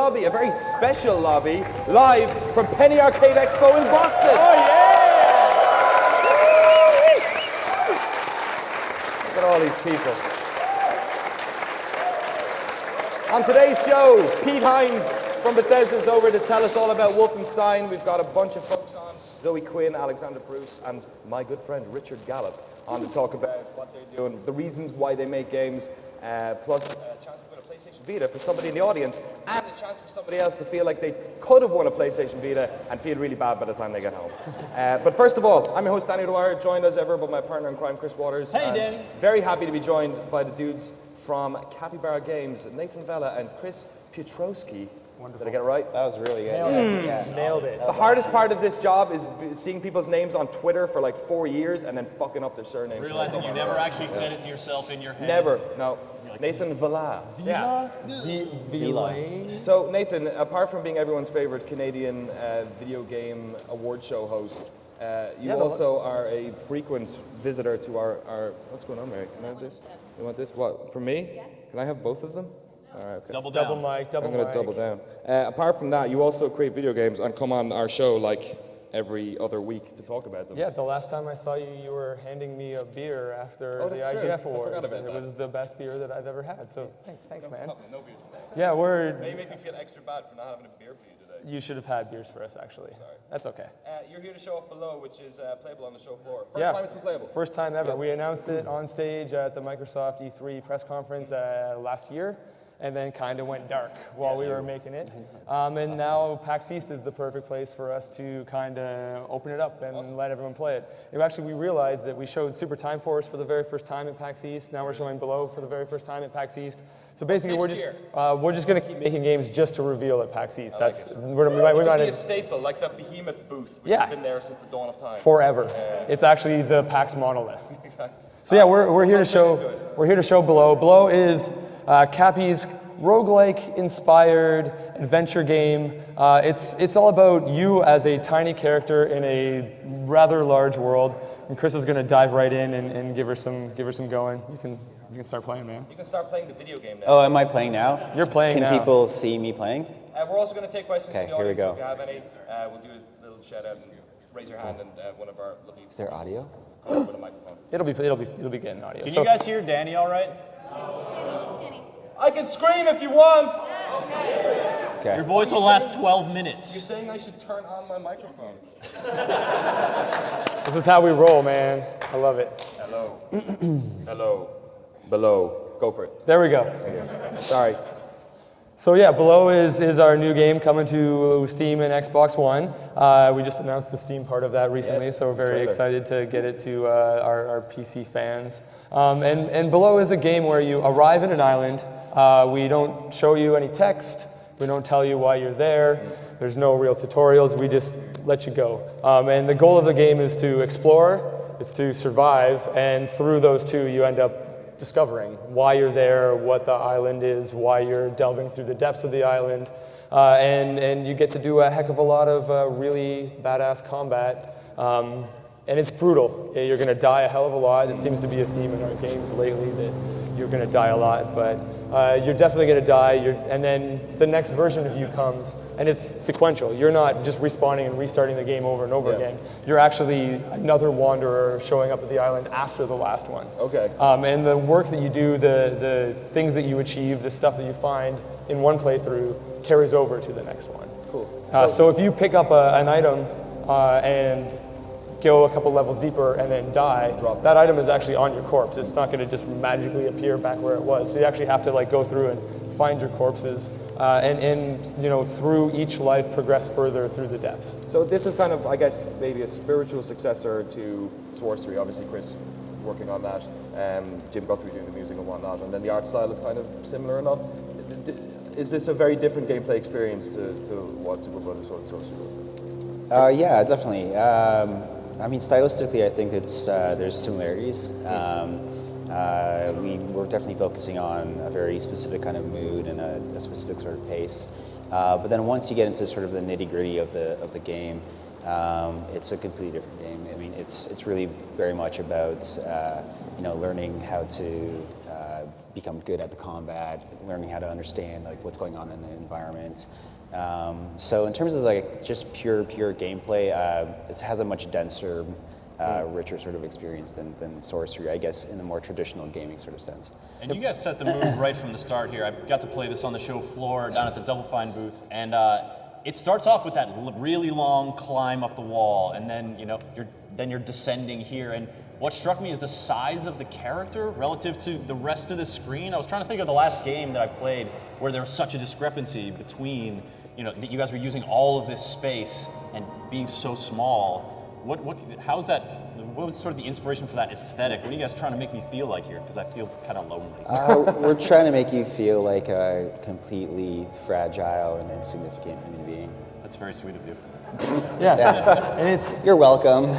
lobby, a very special lobby, live from Penny Arcade Expo in Boston. Oh, yeah! Look at all these people. On today's show, Pete Hines from Bethesda is over to tell us all about Wolfenstein. We've got a bunch of folks on, Zoe Quinn, Alexander Bruce, and my good friend Rich Gallup on to talk about what they're doing, the reasons why they make games, plus a chance to win a PlayStation Vita for somebody in the audience, and a chance for somebody else to feel like they could have won a PlayStation Vita and feel really bad by the time they get home. But first of all, I'm your host, Danny Dwyer, joined as ever by my partner in crime, Chris Waters. Hey, Danny. Very happy to be joined by the dudes from Capybara Games, Nathan Vella and Chris Piotrowski. Wonderful. Did I get it right? That was really good. Nailed it. The hardest part of this job is seeing people's names on Twitter for like 4 years and then fucking up their surnames. Realizing you never actually said it to yourself in your head. Never, no. Nathan Vella. Yeah. Villa. So Nathan, apart from being everyone's favorite Canadian video game award show host, you also are a frequent visitor to our what's going on, Mary? Can I have this? You want this? What, from me? Yes. Can I have both of them? All right, okay. Double down. Double mic. I'm going to double down. Apart from that, you also create video games and come on our show like every other week to talk about them. Yeah, the last time I saw you, you were handing me a beer after the that's true. IGF I Awards. forgot about and it that. was the best beer that I've ever had. So thanks, man. No beers today. Yeah, You make me feel extra bad for not having a beer for you today. you should have had beers for us, actually. Sorry. That's okay. You're here to show off Below, which is playable on the show floor. First Yeah. time it's been playable. First time ever. We announced it on stage at the Microsoft E3 press conference last year, and then kind of went dark while we were making it. And now PAX East is the perfect place for us to kind of open it up and let everyone play it. We realized that we showed Super Time Force for the very first time at PAX East. Now we're showing Below for the very first time at PAX East. So basically, we're just going to keep making games just to reveal at PAX East. It could be a staple, like that Behemoth booth, which has been there since the dawn of time. Forever. It's actually the PAX monolith. Exactly. So yeah, we're here to show Below. Below is Cappy's roguelike inspired adventure game. It's all about you as a tiny character in a rather large world. And Chris is going to dive right in and give her some going. You can start playing, man. You can start playing the video game now. Oh, am I playing now? You're playing now. Can people see me playing? We're also going to take questions from the here we audience. go. If you have any, we'll do a little shout out and raise your hand, and one of our lovely Is there audio? with a microphone. It'll be getting audio. Can you guys hear Danny all right? Danny. I can scream if you want. Okay. Your voice will last 12 You're minutes. saying I should turn on my microphone. This is how we roll, man. I love it. Hello. Hello. Below. Go for it. There we go. Sorry. So yeah, Below is our new game coming to Steam and Xbox One. We just announced the Steam part of that recently, Yes, so we're very trailer. excited to get it to our PC fans. And Below is a game where you arrive in an island. We don't show you any text. We don't tell you why you're there. There's no real tutorials. We just let you go. And the goal of the game is to explore, it's to survive, and through those two you end up discovering why you're there, what the island is, why you're delving through the depths of the island, and you get to do a heck of a lot of really badass combat, and it's brutal. You're going to die a hell of a lot. It seems to be a theme in our games lately that you're going to die a lot, but you're definitely going to die, and then the next version of you comes, and it's sequential. You're not just respawning and restarting the game over and over again. You're actually another wanderer showing up at the island after the last one. Okay. And the work that you do, the things that you achieve, the stuff that you find in one playthrough carries over to the next one. Cool. So if you pick up an item and go a couple levels deeper and then die, that item is actually on your corpse. It's not going to just magically appear back where it was. So you actually have to go through and find your corpses, and through each life progress further through the depths. So this is kind of, I guess, maybe a spiritual successor to Sorcery. Obviously, Chris working on that, Jim Guthrie doing the music and whatnot, and then the art style is kind of similar enough. Is this a very different gameplay experience to what Super Brothers Sword and Sorcery was? Yeah, definitely. I mean, stylistically, I think there's similarities. We're definitely focusing on a very specific kind of mood and a specific sort of pace. But then once you get into sort of the nitty-gritty of the game, it's a completely different game. I mean, it's really very much about learning how to become good at the combat, learning how to understand like what's going on in the environment. So in terms of like just pure gameplay, it has a much denser, richer sort of experience than Sorcery, I guess, in a more traditional gaming sort of sense. And you guys set the mood right from the start here. I got to play this on the show floor down at the Double Fine booth, and it starts off with that really long climb up the wall, and then you're descending here. And what struck me is the size of the character relative to the rest of the screen. I was trying to think of the last game that I played where there was such a discrepancy between, that you guys were using all of this space and being so small. What was sort of the inspiration for that aesthetic? What are you guys trying to make me feel like here? Because I feel kind of lonely. We're trying to make you feel like a completely fragile and insignificant human being. That's very sweet of you. Yeah, and You're welcome.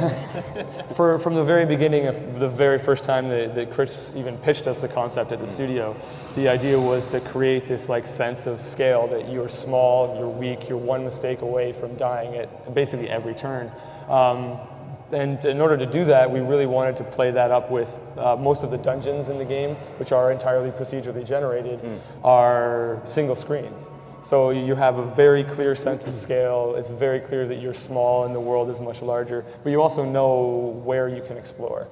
from the very beginning of the very first time that Chris even pitched us the concept at the studio, the idea was to create this like sense of scale, that you're small, you're weak, you're one mistake away from dying at basically every turn. And in order to do that, we really wanted to play that up with most of the dungeons in the game, which are entirely procedurally generated, are single screens. So you have a very clear sense of scale. It's very clear that you're small and the world is much larger, but you also know where you can explore.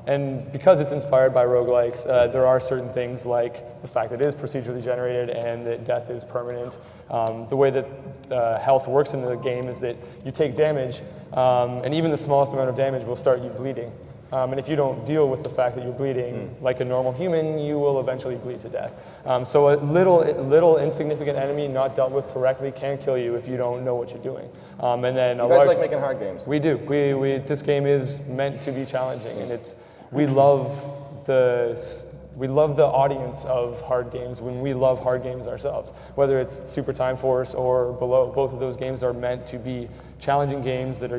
And because it's inspired by roguelikes, there are certain things like the fact that it is procedurally generated and that death is permanent. The way that health works in the game is that you take damage, and even the smallest amount of damage will start you bleeding. And if you don't deal with the fact that you're bleeding like a normal human, you will eventually bleed to death. So a little insignificant enemy not dealt with correctly can kill you if you don't know what you're doing. And then you guys like making hard games? We do. This game is meant to be challenging, and we love the audience of hard games when we love hard games ourselves. Whether it's Super Time Force or Below, both of those games are meant to be challenging games that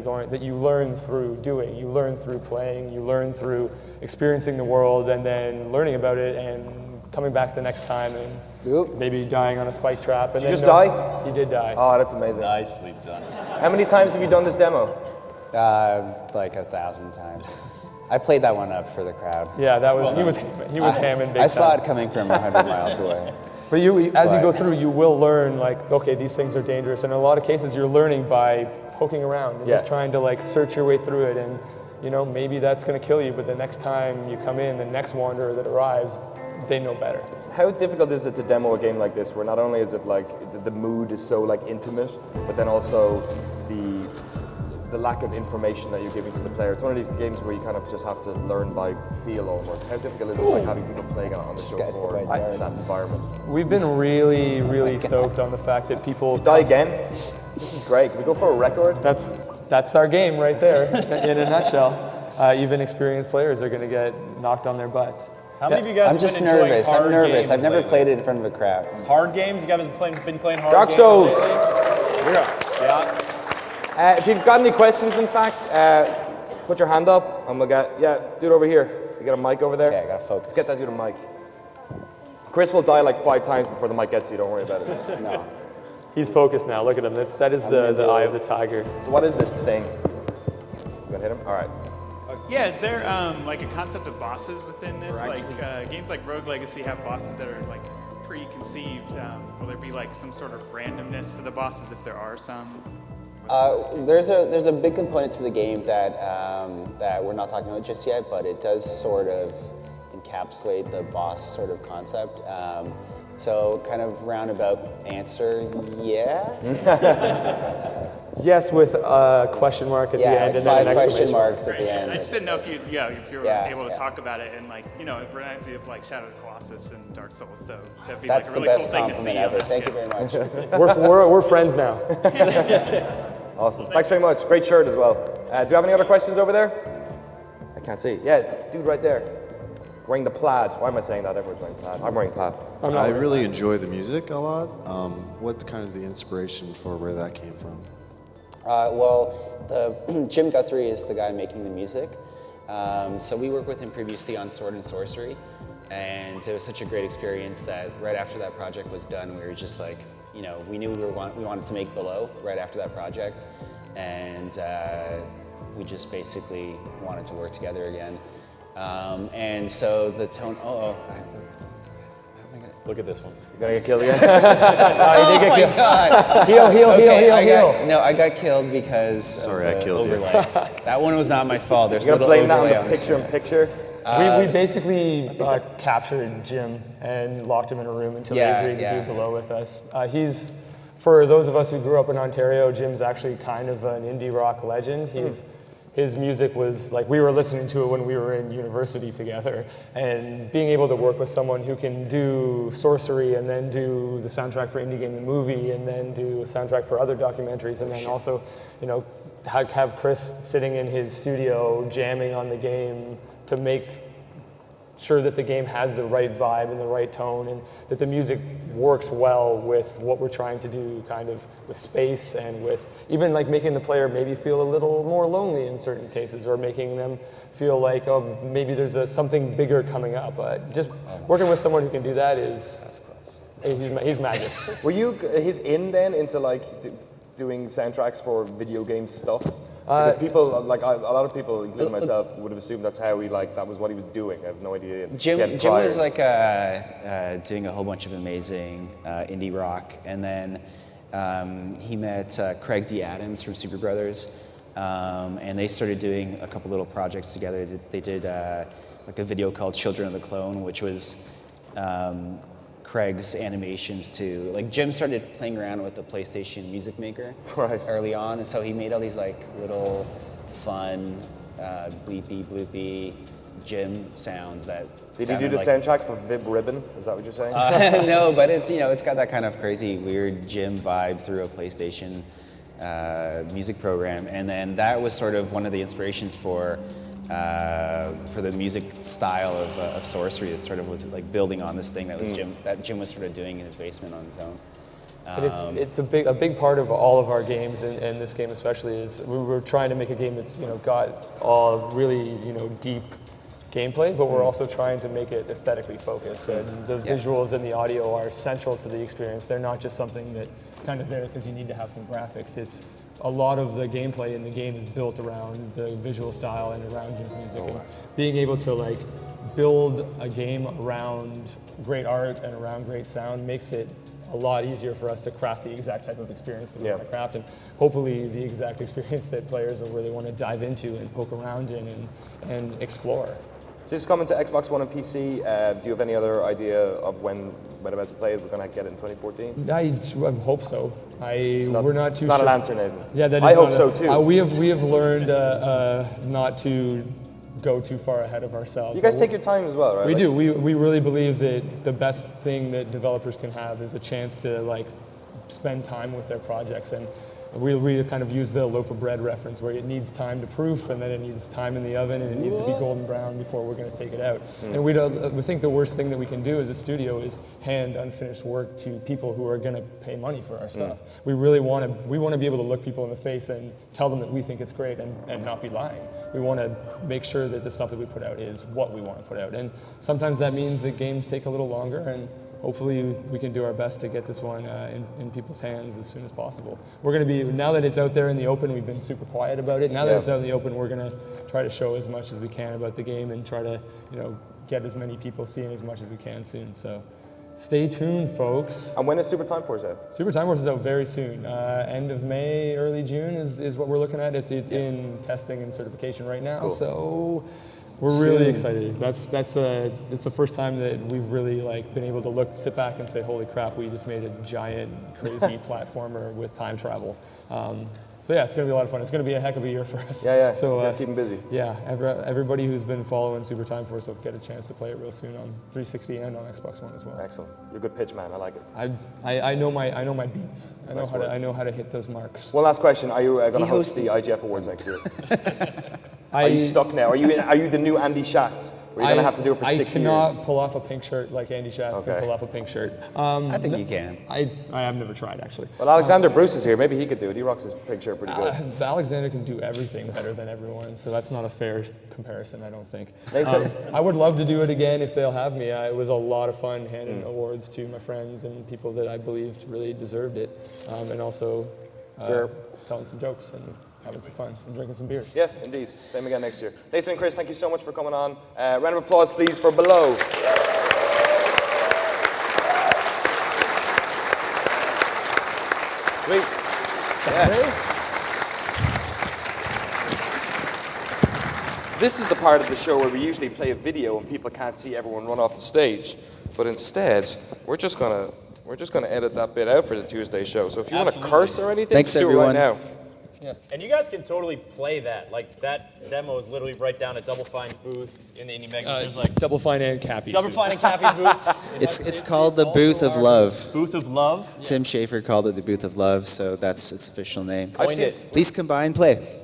you learn through doing, you learn through playing, you learn through experiencing the world, and then learning about it and coming back the next time and maybe dying on a spike trap. And Did you just die? He did die. Oh, that's amazing. Nicely done. How many times have you done this demo? Like 1,000 times. I played that one up for the crowd. Yeah, that was he was hamming big I saw time. it coming from 100 miles away. But as you go through, you will learn, like, okay, these things are dangerous. And in a lot of cases, you're learning by poking around and just trying to, like, search your way through it. And, maybe that's going to kill you, but the next time you come in, the next wanderer that arrives, they know better. How difficult is it to demo a game like this, where not only is it, like, the mood is so, like, intimate, but then also the lack of information that you're giving to the player? It's one of these games where you kind of just have to learn by feel almost. How difficult is it, like, having people playing on the show floor in that environment? We've been really, really stoked on the fact that people... Die again? This is great. Can we go for a record? That's our game right there, in a nutshell. Even experienced players are going to get knocked on their butts. How many of you guys I'm just been enjoying nervous. hard I'm nervous. games I've never lately? played it in front of a crowd. Hard games? You guys been playing hard Dark games Souls. lately? Yeah. If you've got any questions, in fact, put your hand up and we'll get, dude over here. You got a mic over there? Okay, I gotta focus. Let's get that dude a mic. Chris will die like 5 times before the mic gets you, don't worry about it. No. He's focused now, look at him. That is the eye of the tiger. So what is this thing? You gonna hit him? All right. Yeah, is there like a concept of bosses within this? Like games like Rogue Legacy have bosses that are like preconceived. Will there be like some sort of randomness to the bosses if there are some? There's a big component to the game that we're not talking about just yet, but it does sort of encapsulate the boss sort of concept. So kind of roundabout answer, yeah. Yes, with a question mark at the end, like and then 5 an question exclamation marks at the Right. end. I just didn't know if you were Yeah, able to yeah. talk about it, and like it reminds me of like Shadow of the Colossus and Dark Souls. So that'd be That's like a the really best cool thing to see. compliment on ever. that Thank you scale. very much. we're friends now. Awesome. Thanks very much. Great shirt as well. Do you have any other questions over there? I can't see. Yeah, dude right there. Wearing the plaid. Why am I saying that? Everyone's wearing plaid. I'm wearing plaid. I really enjoy the music a lot. What's kind of the inspiration for where that came from? Jim Guthrie is the guy making the music. So we worked with him previously on Sword and Sorcery, and it was such a great experience that right after that project was done, we were just like, we knew we wanted to make Below right after that project, and we just basically wanted to work together again. And so the tone. Look at this one. You gonna get killed again? Oh my God! Heal. I got killed because Sorry, of I the killed you. overlay. That one was not my fault. There's a You're gonna little blame that on overlay the picture-in-picture? We basically captured Jim and locked him in a room until he agreed to do below with us. He's, for those of us who grew up in Ontario, Jim's actually kind of an indie rock legend. His music was like, we were listening to it when we were in university together, and being able to work with someone who can do Sorcery and then do the soundtrack for Indie Game the Movie and then do a soundtrack for other documentaries, and then also, you know, have Chris sitting in his studio jamming on the game to make sure that the game has the right vibe and the right tone, and that the music works well with what we're trying to do, kind of with space and with even like making the player maybe feel a little more lonely in certain cases, or making them feel like, oh, maybe there's something bigger coming up. Just working with someone who can do that is, That's close. he's magic. Were you his in then into like doing soundtracks for video game stuff? Because people, like a lot of people, including myself, would have assumed that's how that was what he was doing. I have no idea. Jim was like doing a whole bunch of amazing indie rock, and then he met Craig D. Adams from Super Brothers, and they started doing a couple little projects together. They did like a video called Children of the Clone, which was Craig's animations to, like, Jim started playing around with the PlayStation Music Maker early on, and so he made all these like little fun bleepy bloopy Jim sounds that. Did he do the soundtrack for Vib Ribbon? Is that what you're saying? No, but it's, you know, it's got that kind of crazy weird Jim vibe through a PlayStation music program, and then that was sort of one of the inspirations for the music style of Sorcery. That sort of was like building on this thing that was Jim was sort of doing in his basement on his own. But it's a big part of all of our games, and this game especially, is we're trying to make a game that's, you know, got all really, you know, deep gameplay, but we're also trying to make it aesthetically focused. And the visuals and the audio are central to the experience. They're not just something that kind of there because you need to have some graphics. It's a lot of the gameplay in the game is built around the visual style and around Jim's music, and being able to like build a game around great art and around great sound makes it a lot easier for us to craft the exact type of experience that we want to craft, and hopefully the exact experience that players will really want to dive into and poke around in and explore. So this is coming to Xbox One and PC. Do you have any other idea of when about to play it? We're going to get it in 2014? I hope so. We're not too It's not sure. an answer, Nathan. Yeah, that is I hope not so too. We have learned not to go too far ahead of ourselves. You guys take your time as well, right? We do. We really believe that the best thing that developers can have is a chance to like spend time with their projects, and we kind of use the loaf of bread reference, where it needs time to proof, and then it needs time in the oven, and it needs to be golden brown before we're going to take it out. And we think the worst thing that we can do as a studio is hand unfinished work to people who are going to pay money for our stuff. We really want to be able to look people in the face and tell them that we think it's great, and not be lying. We want to make sure that the stuff that we put out is what we want to put out, and sometimes that means that games take a little longer, and hopefully we can do our best to get this one in people's hands as soon as possible. We're going to be, now that it's out there in the open, we've been super quiet about it. Now that it's out in the open, we're going to try to show as much as we can about the game and try to, you know, get as many people seeing as much as we can soon. So stay tuned, folks. And when is Super Time Force out? Super Time Force is out very soon. End of May, early June is what we're looking at. It's in testing and certification right now. Cool. So we're really excited. It's the first time that we've really like been able to sit back and say, holy crap, we just made a giant, crazy platformer with time travel. So yeah, it's going to be a lot of fun. It's going to be a heck of a year for us. Yeah. So you guys keep them busy. Yeah, everybody who's been following Super Time Force will get a chance to play it real soon on 360 and on Xbox One as well. Excellent. You're a good pitch man. I like it. I know my beats. I know how to hit those marks. One last question: are you going to host the IGF Awards next year? Are you stuck now? Are you the new Andy Schatz? Or are you going to have to do it for 6 years? I cannot pull off a pink shirt like Andy Schatz can pull off a pink shirt. I think you can. I have never tried, actually. Well, Alexander Bruce is here. Maybe he could do it. He rocks his pink shirt pretty good. Alexander can do everything better than everyone, so that's not a fair comparison, I don't think. Nathan. I would love to do it again if they'll have me. It was a lot of fun handing awards to my friends and people that I believed really deserved it, and also telling some jokes and having some fun and drinking some beers. Yes, indeed. Same again next year. Nathan and Chris, thank you so much for coming on. Round of applause, please, for Below. Sweet. Yeah. This is the part of the show where we usually play a video and people can't see everyone run off the stage. But instead, we're just gonna edit that bit out for the Tuesday show. So if you want to curse or anything, Thanks, just do everyone. it right now. Yeah. And you guys can totally play that. Like, that demo is literally right down at Double Fine's booth in the Indie Mag. There's like Double Fine and Cappy. Double Fine and Cappy's booth. It's called the Booth of Love. Booth of Love. Tim Schafer called it the Booth of Love, so that's its official name. I've seen it. Please come by and play.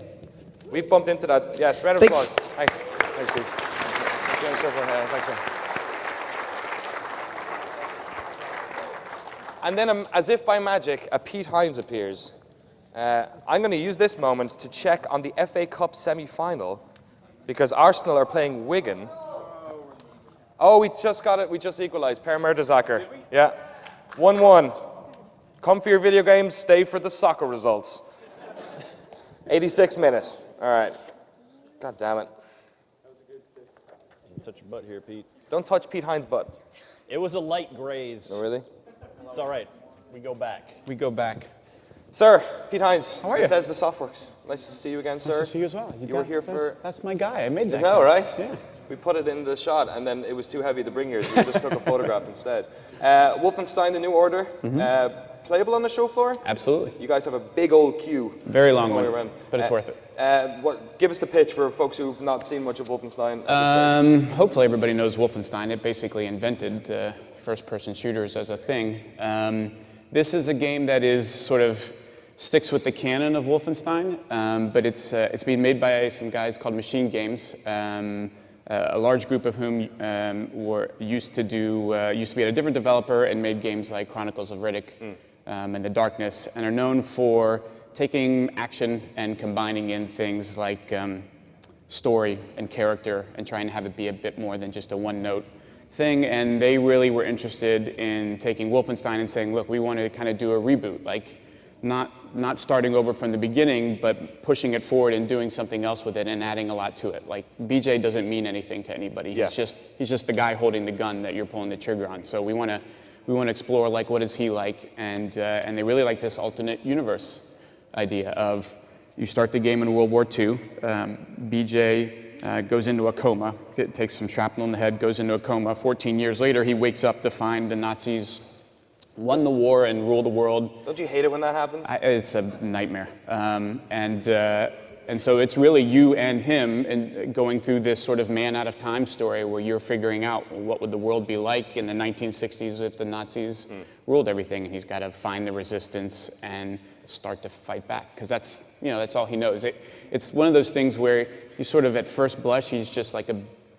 We've bumped into that. Yes, round of Thanks. applause. Thanks. Thanks, Steve. Thanks, man. And then, as if by magic, a Pete Hines appears. I'm going to use this moment to check on the FA Cup semi-final because Arsenal are playing Wigan. Oh, we just got it. We just equalised. Per Mertesacker. Yeah. 1-1. Come for your video games, stay for the soccer results. 86 minutes. All right. God damn it. Touch your butt here, Pete. Don't touch Pete Hines' butt. It was a light graze. Oh, really? It's all right. We go back. We go back. Sir, Pete Hines. How are you? Bethesda Softworks. Nice to see you again, sir. Nice to see you as well. You were here for... That's my guy. I made that. No, guy. right? Yeah. We put it in the shot, and then it was too heavy to bring here, so we just took a photograph instead. Wolfenstein: The New Order. Playable on the show floor? Absolutely. You guys have a big old queue. Very long going one, around. but it's worth it. Give us the pitch for folks who've not seen much of Wolfenstein. At this stage. Hopefully everybody knows Wolfenstein. It basically invented first-person shooters as a thing. This is a game that is sort of sticks with the canon of Wolfenstein, but it's being made by some guys called Machine Games. A large group of whom used to be at a different developer and made games like Chronicles of Riddick and The Darkness, and are known for taking action and combining in things like story and character and trying to have it be a bit more than just a one-note thing. And they really were interested in taking Wolfenstein and saying, look, we want to kind of do a reboot, like not starting over from the beginning, but pushing it forward and doing something else with it and adding a lot to it. Like, BJ doesn't mean anything to anybody. Yeah. He's just the guy holding the gun that you're pulling the trigger on. So we want to explore, like, what is he like, and they really like this alternate universe idea of you start the game in World War II. BJ goes into a coma, takes some shrapnel in the head, goes into a coma. 14 years later, he wakes up to find the Nazis won the war and rule the world. Don't you hate it when that happens? It's a nightmare. And so it's really you and him and going through this sort of man out of time story where you're figuring out what would the world be like in the 1960s if the Nazis ruled everything, and he's got to find the resistance and start to fight back, because that's all he knows. It's one of those things where you sort of at first blush he's just like a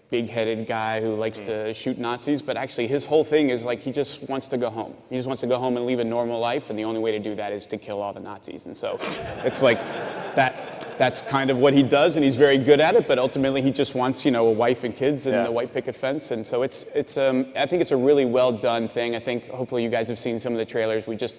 big-headed guy who likes to shoot Nazis, but actually his whole thing is like he just wants to go home. He just wants to go home and leave a normal life, and the only way to do that is to kill all the Nazis. And so it's like that's kind of what he does, and he's very good at it, but ultimately he just wants, a wife and kids and a white picket fence. And so it's I think it's a really well done thing. I think hopefully you guys have seen some of the trailers. We just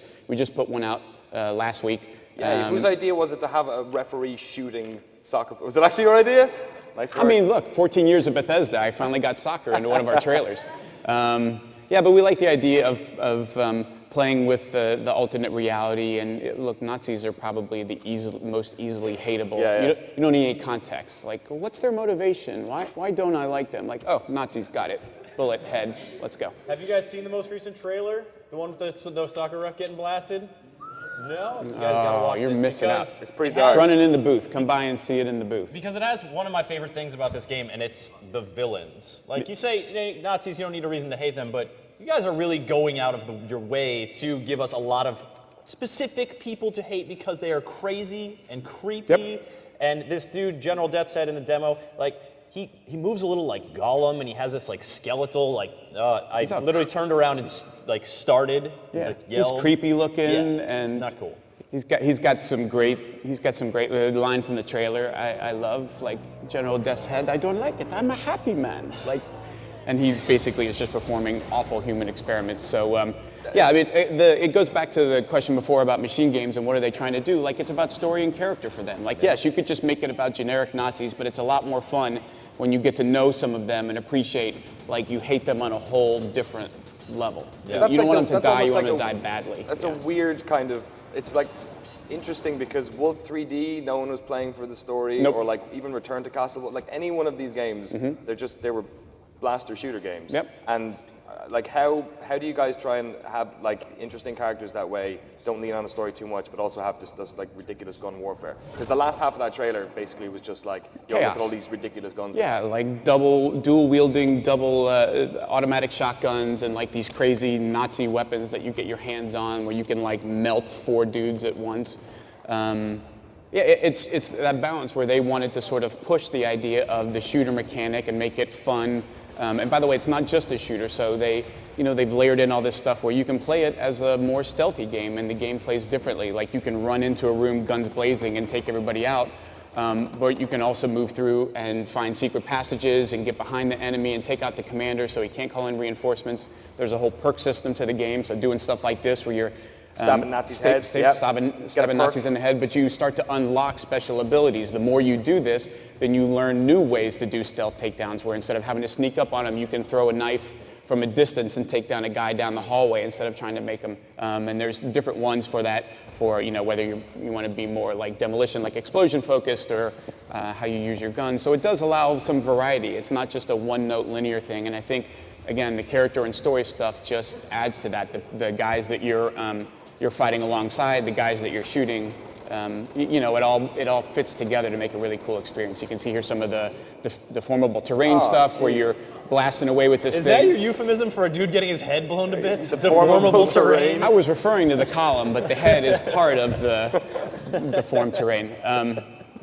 put one out last week. Yeah, whose idea was it to have a referee shooting soccer? Was it actually your idea? Nice work. I mean, look, 14 years of Bethesda, I finally got soccer into one of our trailers. Yeah, but we like the idea of playing with the alternate reality. And look, Nazis are probably the most easily hateable. Yeah. You don't need any context. Like, what's their motivation? Why don't I like them? Like, oh, Nazis, got it. Bullet, head, let's go. Have you guys seen the most recent trailer? The one with the soccer ref getting blasted? No? You guys gotta watch You're this missing because out. It's pretty it has- dark. Run it in the booth. Come by and see it in the booth. Because it has one of my favorite things about this game, and it's the villains. Like, you say Nazis, you don't need a reason to hate them, but you guys are really going out of your way to give us a lot of specific people to hate because they are crazy and creepy. Yep. And this dude, General Death said in the demo, like, he moves a little like Gollum, and he has this like skeletal, like, I literally turned around and like started, like, yelled. He's creepy looking, Yeah, and not cool. He's got some great line from the trailer I love, like General Death's head. I don't like it. I'm a happy man. Like, and he basically is just performing awful human experiments. So Yeah, I mean, it goes back to the question before about machine games and what are they trying to do. Like, it's about story and character for them. Like, yes, you could just make it about generic Nazis, but it's a lot more fun when you get to know some of them and appreciate, like, you hate them on a whole different level. Yeah. You don't want them to that's die, almost you want like them to die badly. That's a weird kind of, it's like interesting because Wolf 3D, no one was playing for the story, Nope. or like even Return to Castle, like any one of these games, they were blaster shooter games. Yep. And like how do you guys try and have like interesting characters that way, don't lean on the story too much, but also have this like ridiculous gun warfare? Because the last half of that trailer basically was just like, yo, look at all these ridiculous guns. Yeah, like dual wielding, double automatic shotguns and like these crazy Nazi weapons that you get your hands on where you can like melt 4 dudes at once. Yeah, it's that balance where they wanted to sort of push the idea of the shooter mechanic and make it fun. And by the way, it's not just a shooter, so they've layered in all this stuff where you can play it as a more stealthy game, and the game plays differently. Like you can run into a room, guns blazing, and take everybody out, but you can also move through and find secret passages and get behind the enemy and take out the commander so he can't call in reinforcements. There's a whole perk system to the game, so doing stuff like this where you're stabbing Nazis' heads. Stabbing Nazis in the head, but you start to unlock special abilities. The more you do this, then you learn new ways to do stealth takedowns, where instead of having to sneak up on them, you can throw a knife from a distance and take down a guy down the hallway instead of trying to make them. And there's different ones for that, for whether you want to be more like demolition, like explosion focused, or how you use your gun. So it does allow some variety. It's not just a one-note linear thing. And I think, again, the character and story stuff just adds to that. The guys that you're fighting alongside, the guys that you're shooting, it all fits together to make a really cool experience. You can see here some of the deformable terrain stuff where you're blasting away with this thing. Is that your euphemism for a dude getting his head blown to bits? Deformable terrain. I was referring to the column, but the head is part of the deformed terrain.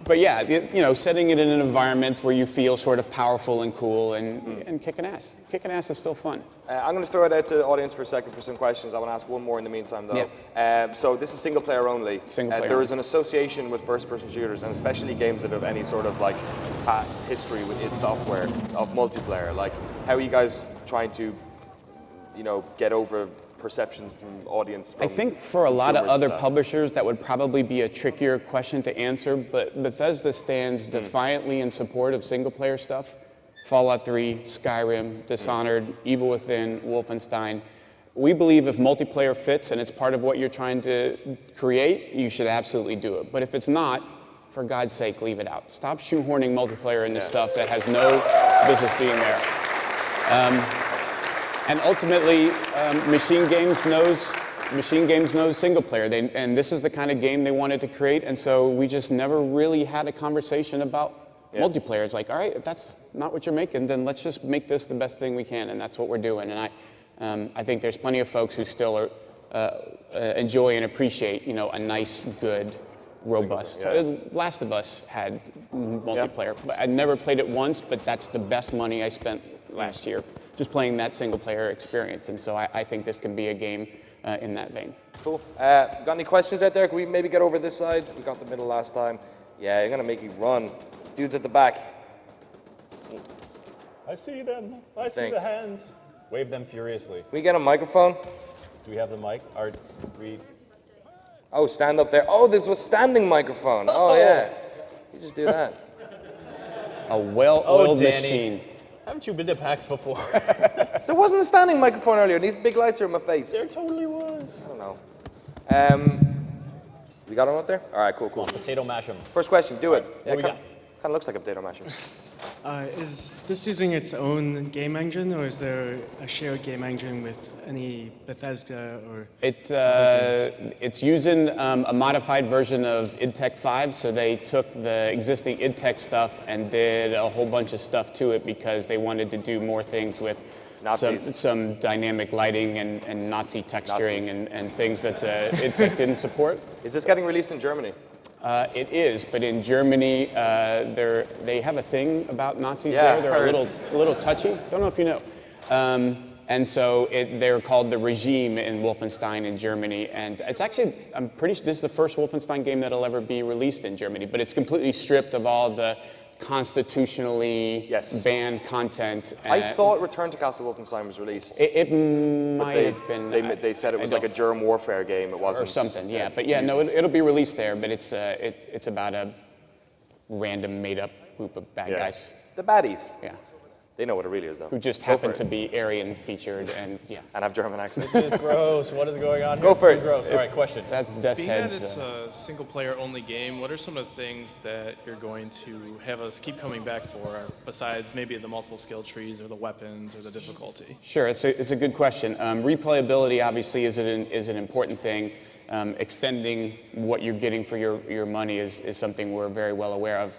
But yeah, setting it in an environment where you feel sort of powerful and cool and kicking ass. Kicking ass is still fun. I'm going to throw it out to the audience for a second for some questions. I want to ask one more in the meantime, though. Yeah. So this is single player only. Single player. There is an association with first-person shooters, and especially games that have any sort of like history with its software of multiplayer. Like, how are you guys trying to, get over perceptions from audience? I think for a lot of other publishers, that would probably be a trickier question to answer, but Bethesda stands defiantly in support of single-player stuff. Fallout 3, Skyrim, Dishonored, Evil Within, Wolfenstein. We believe if multiplayer fits and it's part of what you're trying to create, you should absolutely do it. But if it's not, for God's sake, leave it out. Stop shoehorning multiplayer into stuff that has no business being there. And ultimately, machine games knows single player, and this is the kind of game they wanted to create, and so we just never really had a conversation about multiplayer. It's like, all right, if that's not what you're making, then let's just make this the best thing we can, and that's what we're doing. And I think there's plenty of folks who still enjoy and appreciate, a nice, good, robust. Last of Us had multiplayer. I never played it once, but that's the best money I spent last year, just playing that single player experience. And so I think this can be a game in that vein. Cool. Got any questions out there? Can we maybe get over this side? We got the middle last time. Yeah, you're gonna make you run. Dudes at the back. I see them. I see the hands. Wave them furiously. Can we get a microphone? Do we have the mic? Oh, stand up there. Oh, this was standing microphone. Oh, yeah. You just do that. A well-oiled Danny. machine. Haven't you been to PAX before? There wasn't a standing microphone earlier, and these big lights are in my face. There totally was. I don't know. We got him up there? All right, cool. Potato mash 'em. First question, do it. What we got? Kind of looks like a potato masher. Is this using its own game engine, or is there a shared game engine with any Bethesda or? It's using a modified version of id Tech 5, so they took the existing id Tech stuff and did a whole bunch of stuff to it because they wanted to do more things with some dynamic lighting and Nazi texturing and things that id Tech didn't support. Is this getting released in Germany? It is, but in Germany, they have a thing about Nazis there. They're a little touchy. Don't know if you know. And so they're called the regime in Wolfenstein in Germany. And it's actually, I'm pretty sure this is the first Wolfenstein game that'll ever be released in Germany, but it's completely stripped of all the constitutionally banned content. I thought Return to Castle Wolfenstein was released. It might have been. They said it was like a germ warfare game. It wasn't. Or something, yeah. But yeah, no, it'll be released there. But it's about a random made-up group of bad guys. The baddies. Yeah. They know what it really is, though. Who just happen to be Aryan featured and and have German accents. This is gross. What is going on here? Go for it. Gross. All right, question. That's Death's Being Head's. that it's a single-player only game, what are some of the things that you're going to have us keep coming back for, besides maybe the multiple skill trees or the weapons or the difficulty? Sure, it's a good question. Replayability obviously is an important thing. Extending what you're getting for your money is something we're very well aware of.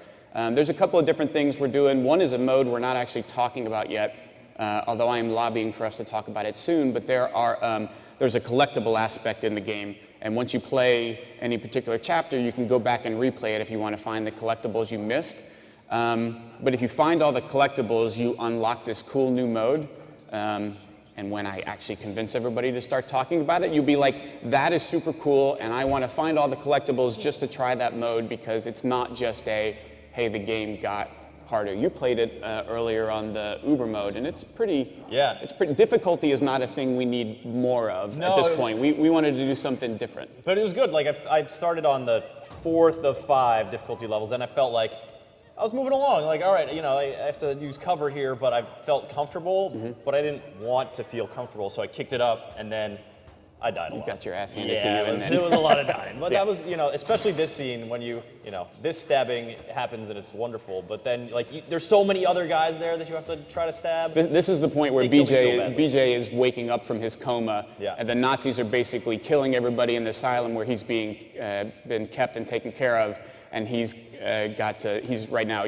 There's a couple of different things we're doing. One is a mode we're not actually talking about yet, although I am lobbying for us to talk about it soon. But there's a collectible aspect in the game, and once you play any particular chapter, you can go back and replay it if you want to find the collectibles you missed. But if you find all the collectibles, you unlock this cool new mode. And when I actually convince everybody to start talking about it, you'll be like, that is super cool, and I want to find all the collectibles just to try that mode, because it's not just hey, the game got harder. You played it earlier on the Uber mode, and it's pretty. Yeah. It's pretty. Difficulty is not a thing we need more of at this point. We wanted to do something different. But it was good. Like I started on the 4th of 5 difficulty levels, and I felt like I was moving along. Like, all right, I have to use cover here, but I felt comfortable. But I didn't want to feel comfortable, so I kicked it up, and then I died a lot. You got your ass handed to Yeah, you. it was a lot of dying. But that was, especially this scene when this stabbing happens and it's wonderful. But then, there's so many other guys there that you have to try to stab. This is the point where BJ is waking up from his coma, Yeah. and the Nazis are basically killing everybody in the asylum where he's been kept and taken care of. And he's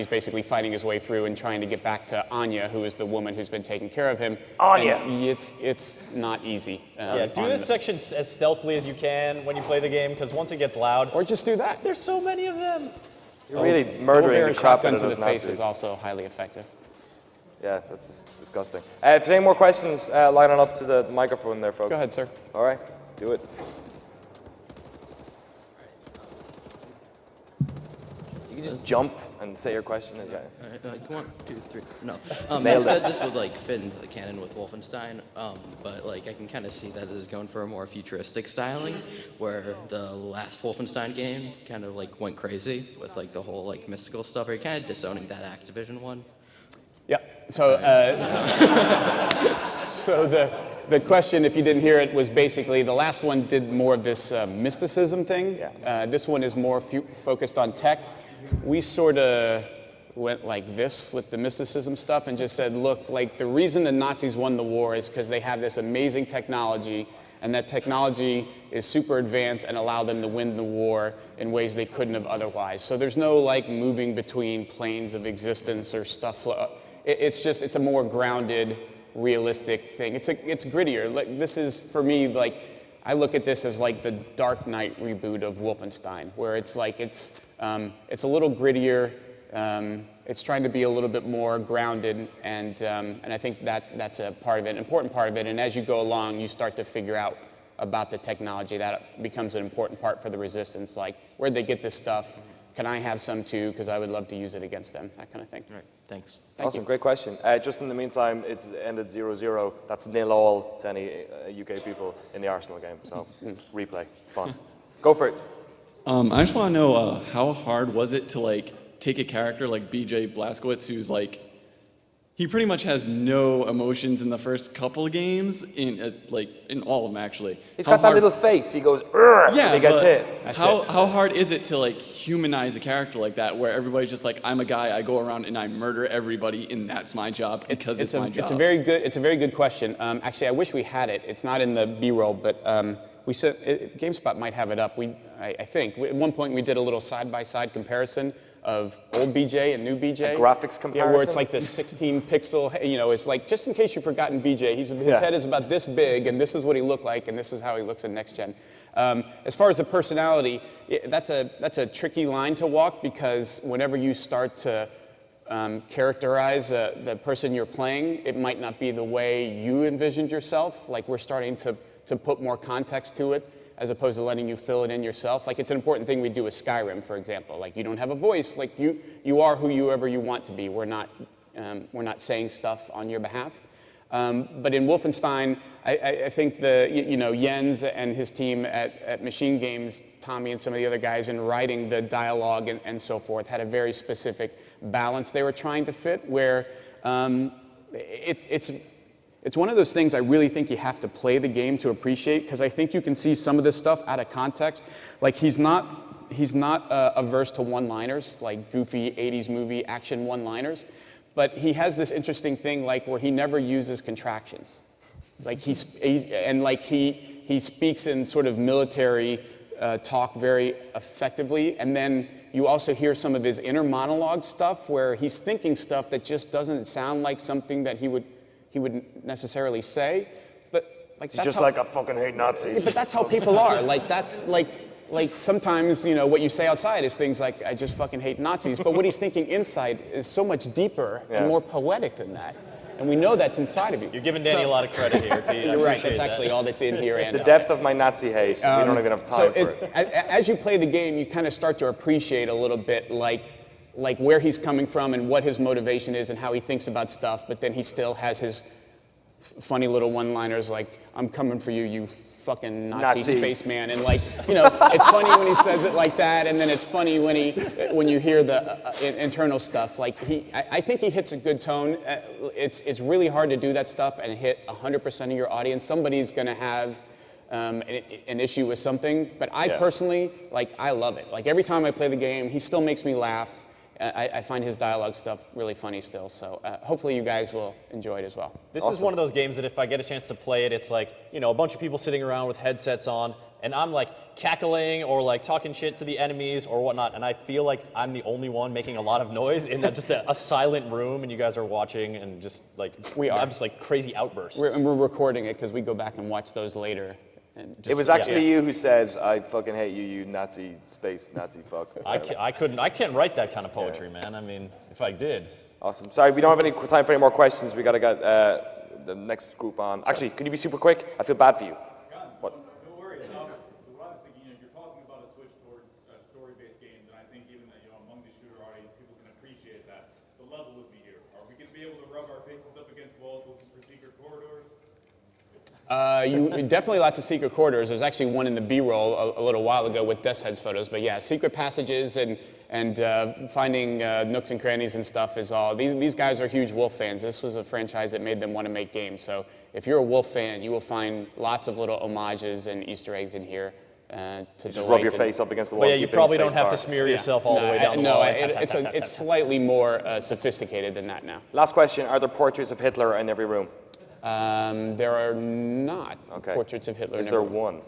basically fighting his way through and trying to get back to Anya, who is the woman who's been taking care of him. Anya! And it's not easy. Do this section as stealthily as you can when you play the game, because once it gets loud. Or just do that. There's so many of them. You're really murdering the crap out shotgun of to those the face Nazis. is also highly effective. Yeah, that's disgusting. If there's any more questions, line on up to the microphone there, folks. Go ahead, sir. All right, do it. You can just jump and say your question. Okay. All right, 1, 2, 3. No. Nailed I said it. this would fit into the canon with Wolfenstein, but I can kind of see that this is going for a more futuristic styling, where the last Wolfenstein game kind of went crazy with the whole mystical stuff. Are you kind of disowning that Activision one? Yeah. So the question, if you didn't hear it, was basically the last one did more of this mysticism thing. Yeah. This one is more focused on tech. We sort of went like this with the mysticism stuff and just said, look, the reason the Nazis won the war is because they have this amazing technology, and that technology is super advanced and allowed them to win the war in ways they couldn't have otherwise. So there's no moving between planes of existence or stuff. It's a more grounded, realistic thing. It's grittier. This is, for me, I look at this as the Dark Knight reboot of Wolfenstein, where it's a little grittier. It's trying to be a little bit more grounded, and I think that's a part of it, an important part of it. And as you go along, you start to figure out about the technology. That becomes an important part for the resistance. Where'd they get this stuff? Can I have some too? Because I would love to use it against them. That kind of thing. All right, thanks. Awesome, great question. Just in the meantime, it's ended 0-0. That's 0-all to any UK people in the Arsenal game. So replay, fun. Go for it. I just want to know how hard was it to take a character like BJ Blazkowicz, who's he pretty much has no emotions in the first couple of games, in all of them actually. He's got that little face. He goes, "Urgh," when he gets hit. How hard is it to humanize a character like that, where everybody's just I'm a guy, I go around and I murder everybody, and that's my job because it's my job? It's a very good question. Actually, I wish we had it. It's not in the B-roll, but GameSpot might have it up. I think at one point we did a little side-by-side comparison of old BJ and new BJ. A graphics comparison? Yeah, where it's the 16 pixel, it's just in case you've forgotten BJ, his head is about this big, and this is what he looked like, and this is how he looks in next gen. As far as the personality, that's a tricky line to walk, because whenever you start to characterize the person you're playing, it might not be the way you envisioned yourself. We're starting to put more context to it. as opposed to letting you fill it in yourself. Like, it's an important thing we do with Skyrim, for example. Like, you don't have a voice. Like, you are whoever you want to be. We're not saying stuff on your behalf. But in Wolfenstein, I think Jens and his team at Machine Games, Tommy and some of the other guys in writing the dialogue and so forth, had a very specific balance they were trying to fit, where it's one of those things I really think you have to play the game to appreciate, because I think you can see some of this stuff out of context. Like, he's not averse to one-liners, like goofy 80s movie action one-liners, but he has this interesting thing, like, where he never uses contractions. Like, he speaks in sort of military talk very effectively, and then you also hear some of his inner monologue stuff where he's thinking stuff that just doesn't sound like something that he would necessarily say, but like, He's just like, I fucking hate Nazis. But that's how people are. Like, that's like sometimes, what you say outside is things like, I just fucking hate Nazis, but what he's thinking inside is so much deeper and more poetic than that. And we know that's inside of you. You're giving Danny a lot of credit here, Pete. You're right, that's actually all that's in here. And the depth of my Nazi hate, we don't even have time for it. As you play the game, you kind of start to appreciate a little bit like where he's coming from and what his motivation is and how he thinks about stuff, but then he still has his funny little one-liners like, I'm coming for you, you fucking Nazi spaceman, and it's funny when he says it like that, and then it's funny when you hear the internal stuff. Like, I think he hits a good tone. It's really hard to do that stuff and hit 100% of your audience. Somebody's gonna have an issue with something, but I personally, I love it. Like, every time I play the game, he still makes me laugh. I find his dialogue stuff really funny still, so hopefully you guys will enjoy it as well. This is one of those games that if I get a chance to play it, it's like, a bunch of people sitting around with headsets on, and I'm like cackling or like talking shit to the enemies or whatnot, and I feel like I'm the only one making a lot of noise in just a silent room, and you guys are watching and just like, I'm just like crazy outbursts. We're recording it because we go back and watch those later. It was actually you who said, I fucking hate you, you Nazi space, Nazi fuck. I can't write that kind of poetry, man. I mean, if I did. Awesome. Sorry, we don't have any time for any more questions. We got to get the next group on. Actually, could you be super quick? I feel bad for you. What? No worries. So what I was thinking, you're talking about a switch towards story-based games, and I think even that, among the shooter audience, people can appreciate that. The level would be here. Are we going to be able to rub our faces up against walls looking for secret corridors? Definitely lots of secret corridors. There's actually one in the B-roll a little while ago with Death's Heads photos, but yeah, secret passages and finding nooks and crannies and stuff is all. These guys are huge Wolf fans. This was a franchise that made them want to make games. So if you're a Wolf fan, you will find lots of little homages and Easter eggs in here. To just rub your face up against the wall. But yeah, you probably don't have to smear yourself all the way down the wall. No, it's slightly more sophisticated than that now. Last question, are there portraits of Hitler in every room? There are not portraits of Hitler. Is there one?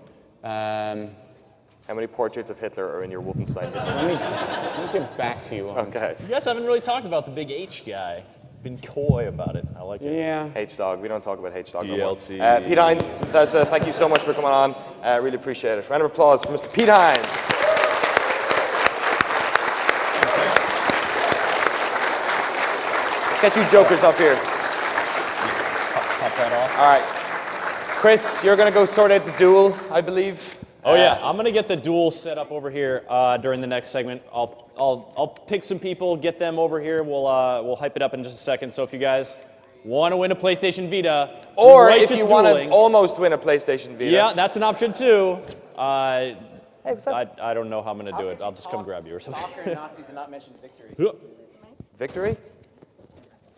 How many portraits of Hitler are in your Wolfenstein? Let me get back to you on. Okay. You guys haven't really talked about the big H guy. Been coy about it. I like it. Yeah. H-Dog. We don't talk about H-Dog DLC. no more. Pete Hines, Bethesda, thank you so much for coming on. Really appreciate it. Round of applause for Mr. Pete Hines. Let's get you jokers up here. Pop that off. All right. Chris, you're going to go sort out the duel, I believe. Oh yeah, I'm gonna get the duel set up over here during the next segment. I'll pick some people, get them over here. We'll hype it up in just a second. So if you guys want to win a PlayStation Vita, or if you want to almost win a PlayStation Vita, yeah, that's an option too. I don't know how I'm gonna do it. I'll just come grab you or something. Soccer and Nazis and not mention Victory. Victory?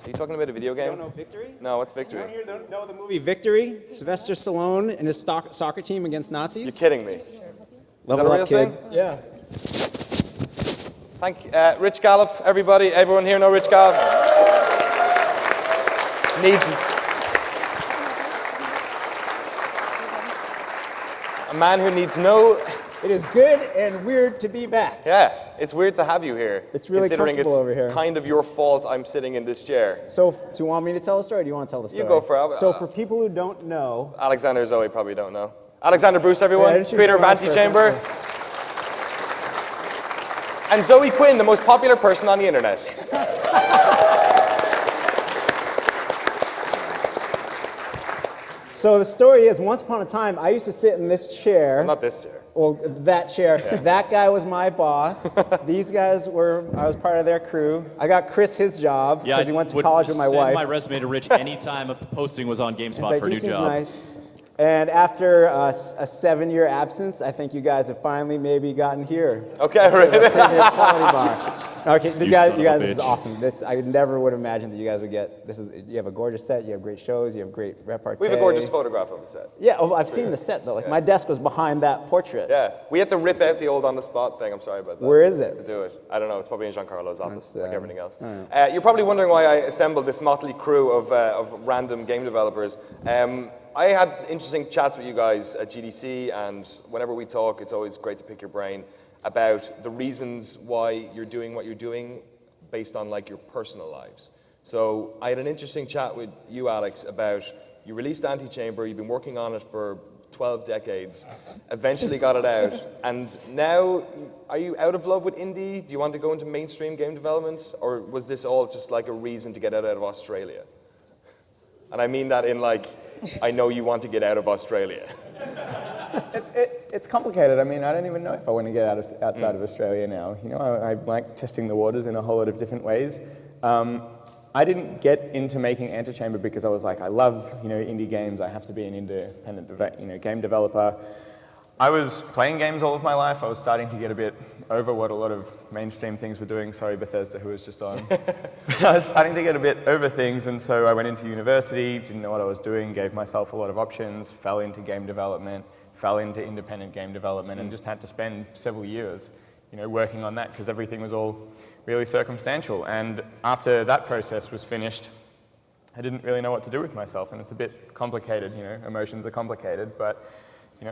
Are you talking about a video game? You don't know Victory? No, what's Victory? You don't know the movie Victory? Sylvester Stallone and his soccer team against Nazis? You're kidding me. Level up, kid. Yeah. Thank you. Rich Gallup, everybody. Everyone here know Rich Gallup? Needs a man who needs no... It is good and weird to be back. Yeah, it's weird to have you here. It's really comfortable over here. Kind of your fault I'm sitting in this chair. So, do you want me to tell the story or do you want to tell the story? You go for it. So, for people who don't know... Alexander and Zoe probably don't know. Alexander Bruce, everyone, creator of Antichamber. And Zoe Quinn, the most popular person on the internet. So the story is, once upon a time, I used to sit in this chair. Well, not this chair. Well, that chair. Yeah. That guy was my boss. These guys I was part of their crew. I got Chris his job because he went to college with my wife. Send my resume to Rich anytime a posting was on GameSpot for a new job. Nice. And after a 7-year absence, I think you guys have finally maybe gotten here. Okay, right. To the previous comedy bar. Okay, you guys, this is bitch. awesome. I never would have imagined that you guys would get. You have a gorgeous set. You have great shows. You have great repartee. We have a gorgeous photograph of the set. Yeah, I've seen the set though. Like my desk was behind that portrait. Yeah, we had to rip out the old on the spot thing. I'm sorry about that. Where is it? To do it, I don't know. It's probably in Giancarlo's office, like everything else. Right. You're probably wondering why I assembled this motley crew of random game developers. I had interesting chats with you guys at GDC, and whenever we talk, it's always great to pick your brain about the reasons why you're doing what you're doing based on like your personal lives. So I had an interesting chat with you, Alex, about you released Antichamber, you've been working on it for 12 decades, eventually got it out, and now are you out of love with indie? Do you want to go into mainstream game development, or was this all just like a reason to get out of Australia? And I mean that in like, I know you want to get out of Australia. It's complicated. I mean, I don't even know if I want to get outside of Australia now. You know, I like testing the waters in a whole lot of different ways. I didn't get into making Antichamber because I was like, I love, indie games. I have to be an independent, game developer. I was playing games all of my life. I was starting to get a bit over what a lot of mainstream things were doing. Sorry, Bethesda, who was just on. I was starting to get a bit over things, and so I went into university, didn't know what I was doing, gave myself a lot of options, fell into game development, fell into independent game development, and just had to spend several years, working on that because everything was all really circumstantial. And after that process was finished, I didn't really know what to do with myself, and it's a bit complicated. Emotions are complicated, but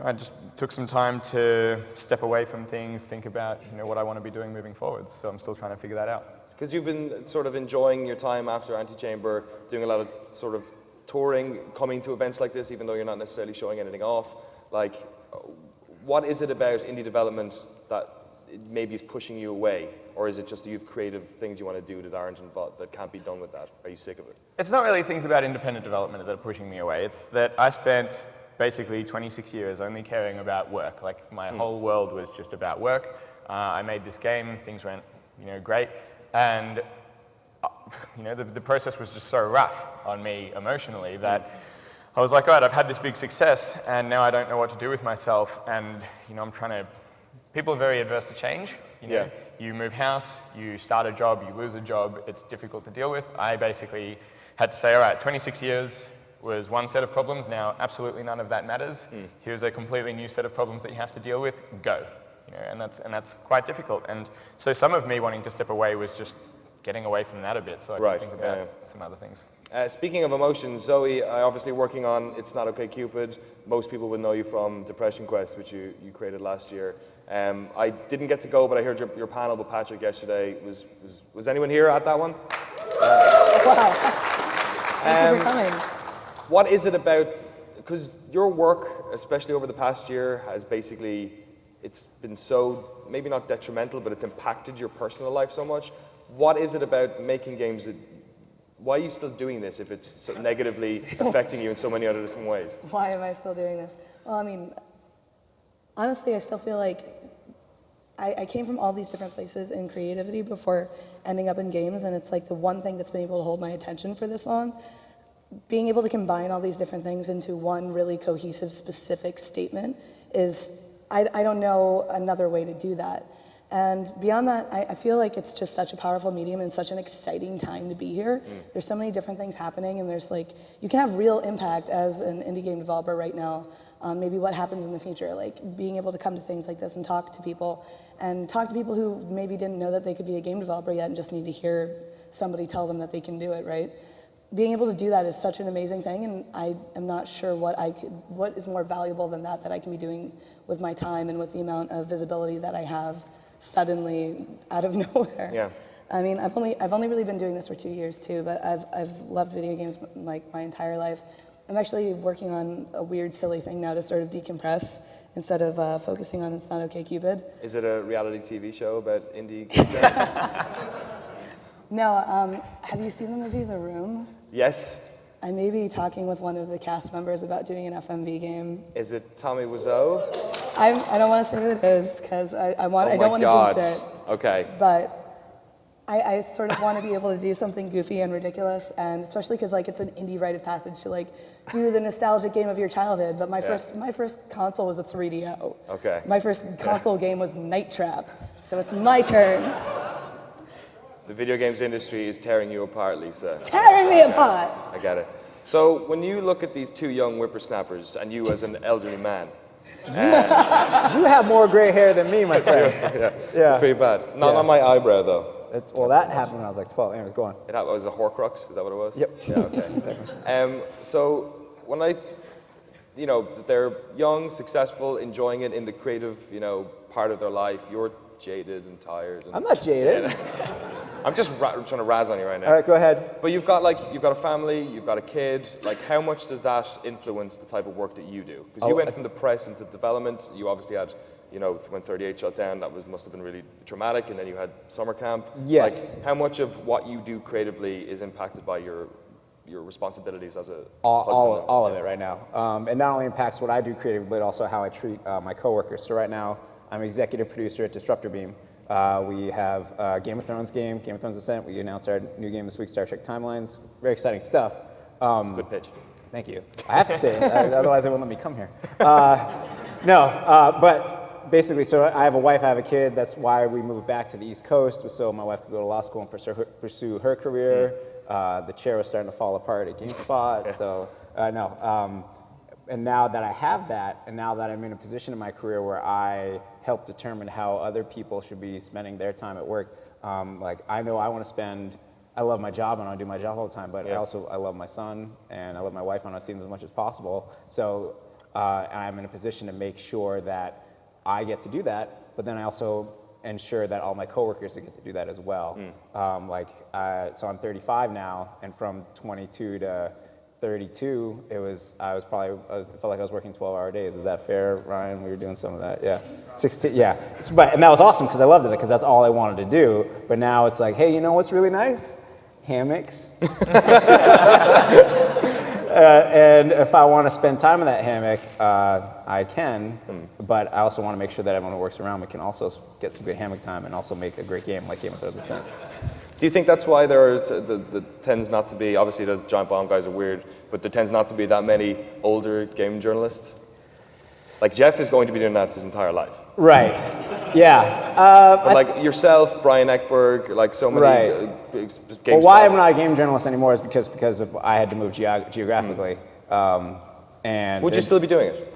I just took some time to step away from things, think about what I want to be doing moving forwards. So I'm still trying to figure that out. Because you've been sort of enjoying your time after Antichamber, doing a lot of sort of touring, coming to events like this, even though you're not necessarily showing anything off. Like, what is it about indie development that maybe is pushing you away? Or is it just you have creative things you want to do that aren't involved, that can't be done with that? Are you sick of it? It's not really things about independent development that are pushing me away. It's that I spent basically 26 years only caring about work. Like my whole world was just about work. I made this game, things went, great. And the process was just so rough on me emotionally that I was like, all right, I've had this big success and now I don't know what to do with myself. And I'm trying to, people are very adverse to change. You move house, you start a job, you lose a job, it's difficult to deal with. I basically had to say, all right, 26 years, was one set of problems, now absolutely none of that matters. Here's a completely new set of problems that you have to deal with, go. And that's quite difficult. And so some of me wanting to step away was just getting away from that a bit so I could think about some other things. Speaking of emotions, Zoe, obviously working on It's Not Okay Cupid. Most people would know you from Depression Quest, which you created last year. I didn't get to go, but I heard your panel with Patrick yesterday. Was anyone here at that one? Wow. Thank you for coming. What is it about, because your work, especially over the past year, has basically, it's been so, maybe not detrimental, but it's impacted your personal life so much. What is it about making games that, why are you still doing this if it's so negatively affecting you in so many other different ways? Why am I still doing this? Well, I mean, honestly, I still feel like I came from all these different places in creativity before ending up in games, and it's like the one thing that's been able to hold my attention for this long. Being able to combine all these different things into one really cohesive, specific statement is, I don't know another way to do that. And beyond that, I feel like it's just such a powerful medium and such an exciting time to be here. There's so many different things happening, and there's like, you can have real impact as an indie game developer right now on maybe what happens in the future, like being able to come to things like this and talk to people who maybe didn't know that they could be a game developer yet and just need to hear somebody tell them that they can do it, right? Being able to do that is such an amazing thing, and I am not sure what is more valuable than that I can be doing with my time and with the amount of visibility that I have suddenly out of nowhere. Yeah. I mean, I've only really been doing this for 2 years too, but I've loved video games like my entire life. I'm actually working on a weird, silly thing now to sort of decompress instead of focusing on It's Not Okay Cupid. Is it a reality TV show about indie game jams? No, have you seen the movie The Room? Yes. I may be talking with one of the cast members about doing an FMV game. Is it Tommy Wiseau? I don't want to say who it is because I don't want to jinx it. Okay. But I sort of want to be able to do something goofy and ridiculous, and especially because like it's an indie rite of passage to like do the nostalgic game of your childhood. But my first console was a 3DO. Okay. My first console game was Night Trap, so it's my turn. The video games industry is tearing you apart, Lisa. Tearing me apart. I get it. So when you look at these two young whippersnappers and you as an elderly man, You have more gray hair than me, my friend. yeah, it's pretty bad. Not on my eyebrow though. Well, that happened when I was like 12. Anyways, go on. It was a Horcrux. Is that what it was? Yep. Yeah. Okay. Exactly. So when they're young, successful, enjoying it in the creative, part of their life. You're jaded and tired. And, I'm not jaded. I'm just trying to razz on you right now. All right, go ahead. But you've got a family, you've got a kid. Like, how much does that influence the type of work that you do? Because you went from the press into development. You obviously had, when 38 shut down, must have been really traumatic. And then you had summer camp. Yes. Like, how much of what you do creatively is impacted by your responsibilities as a husband? All of it right now. And not only impacts what I do creatively, but also how I treat my coworkers. So right now, I'm executive producer at Disruptor Beam. We have a Game of Thrones game, Game of Thrones Ascent. We announced our new game this week, Star Trek Timelines. Very exciting stuff. Good pitch. Thank you. I have to say it, otherwise they won't let me come here. But basically, so I have a wife, I have a kid. That's why we moved back to the East Coast, so my wife could go to law school and pursue her career. The chair was starting to fall apart at GameSpot, so and now that I have that, and now that I'm in a position in my career where I help determine how other people should be spending their time at work, I know I want to I love my job and I do my job all the time, but I love my son and I love my wife and I want to see them as much as possible. So I'm in a position to make sure that I get to do that, but then I also ensure that all my coworkers get to do that as well. So I'm 35 now, and from 22 to 32, I felt like I was working 12-hour days. Is that fair, Ryan? We were doing some of that, yeah. 16, yeah. And that was awesome because I loved it, because that's all I wanted to do. But now it's like, hey, you know what's really nice? Hammocks. And if I want to spend time in that hammock, I can. But I also want to make sure that everyone who works around me can also get some good hammock time and also make a great game like Game of Thrones Ascent. Do you think that's why there tends not to be, obviously the Giant Bomb guys are weird, but there tends not to be that many older game journalists? Like Jeff is going to be doing that his entire life. Right, yeah. But like yourself, Brian Eckberg, like so many GameSpot. Well, why I'm not a game journalist anymore is because I had to move geographically. And would you still be doing it?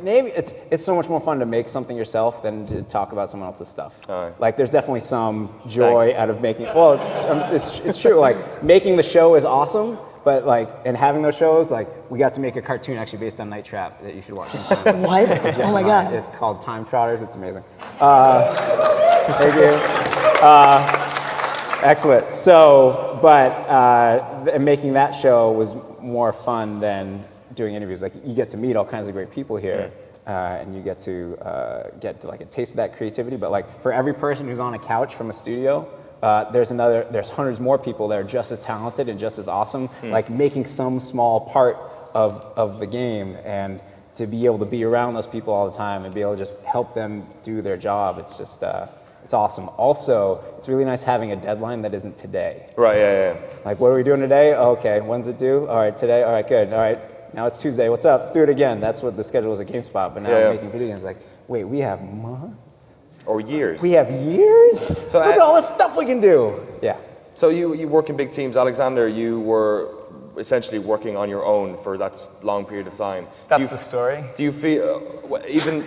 Maybe it's so much more fun to make something yourself than to talk about someone else's stuff. Like there's definitely some joy out of making. Well, it's true. Like making the show is awesome, but and having those shows, we got to make a cartoon actually based on Night Trap that you should watch. What? Oh my God! It's called Time Trotters. It's amazing. Thank you. Excellent. So, but making that show was more fun than doing interviews. You get to meet all kinds of great people here, and you get to a taste of that creativity. But for every person who's on a couch from a studio, there's hundreds more people that are just as talented and just as awesome, making some small part of the game, and to be able to be around those people all the time and be able to just help them do their job. It's just it's awesome. Also, it's really nice having a deadline that isn't today. Right. Yeah. What are we doing today? Oh, okay. When's it due? All right. Today. All right. Good. All right. Now it's Tuesday, what's up? Do it again. That's what the schedule is at GameSpot, but now making video games, wait, we have months? Or years. We have years? So look at all this stuff we can do. Yeah. So you work in big teams. Alexander, you were essentially working on your own for that long period of time. That's the story. Do you feel, even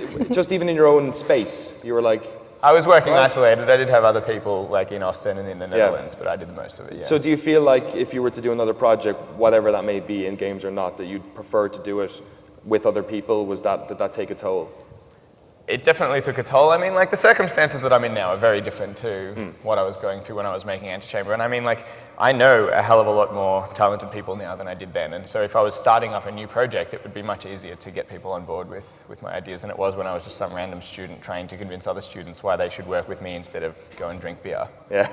in your own space, you were I was working isolated. I did have other people in Austin and in the Netherlands, but I did the most of it, yeah. So do you feel like if you were to do another project, whatever that may be, in games or not, that you'd prefer to do it with other people? Did that take a toll? It definitely took a toll. I mean, the circumstances that I'm in now are very different to what I was going through when I was making Antechamber. And I mean, I know a hell of a lot more talented people now than I did then. And so if I was starting up a new project, it would be much easier to get people on board with my ideas than it was when I was just some random student trying to convince other students why they should work with me instead of go and drink beer. Yeah.